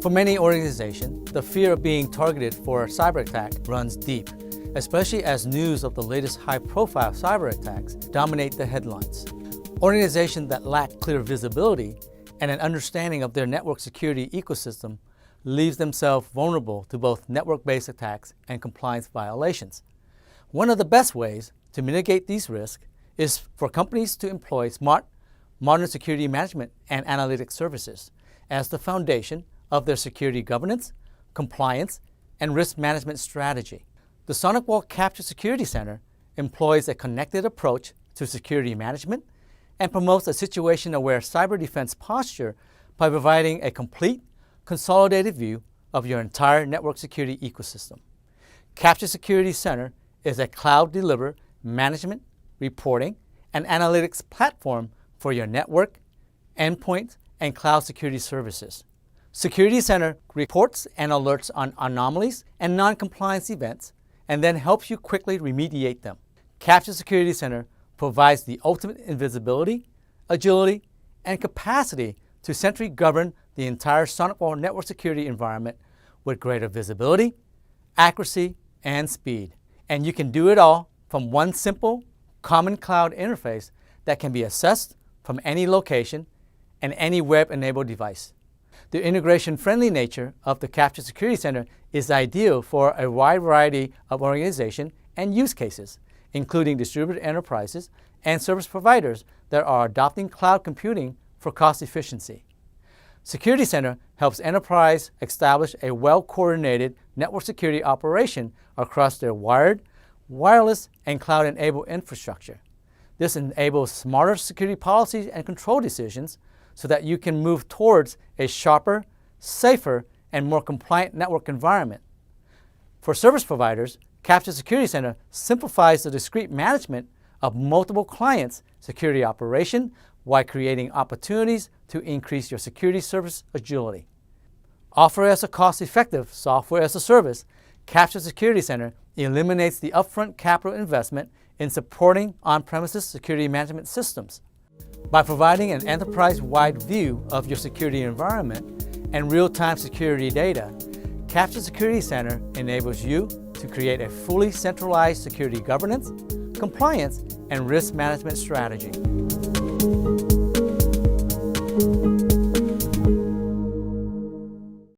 For many organizations, the fear of being targeted for a cyber attack runs deep, especially as news of the latest high-profile cyber attacks dominate the headlines. Organizations that lack clear visibility and an understanding of their network security ecosystem leaves themselves vulnerable to both network-based attacks and compliance violations. One of the best ways to mitigate these risks is for companies to employ smart, modern security management and analytics services as the foundation of their security governance, compliance, and risk management strategy. The SonicWall Capture Security Center employs a connected approach to security management and promotes a situation-aware cyber defense posture by providing a complete, consolidated view of your entire network security ecosystem. Capture Security Center is a cloud-delivered management, reporting, and analytics platform for your network, endpoint, and cloud security services. Security Center reports and alerts on anomalies and non-compliance events, and then helps you quickly remediate them. Capture Security Center provides the ultimate in visibility, agility, and capacity to centrally govern the entire SonicWall network security environment with greater visibility, accuracy, and speed. And you can do it all from one simple, common cloud interface that can be accessed from any location and any web-enabled device. The integration-friendly nature of the Capture Security Center is ideal for a wide variety of organizations and use cases, including distributed enterprises and service providers that are adopting cloud computing for cost efficiency. Security Center helps enterprise establish a well-coordinated network security operation across their wired, wireless, and cloud-enabled infrastructure. This enables smarter security policies and control decisions so that you can move towards a sharper, safer, and more compliant network environment. For service providers, Capture Security Center simplifies the discrete management of multiple clients' security operation while creating opportunities to increase your security service agility. Offered as a cost-effective software as a service, Capture Security Center eliminates the upfront capital investment in supporting on-premises security management systems. By providing an enterprise-wide view of your security environment and real-time security data, Capture Security Center enables you to create a fully centralized security governance, compliance, and risk management strategy.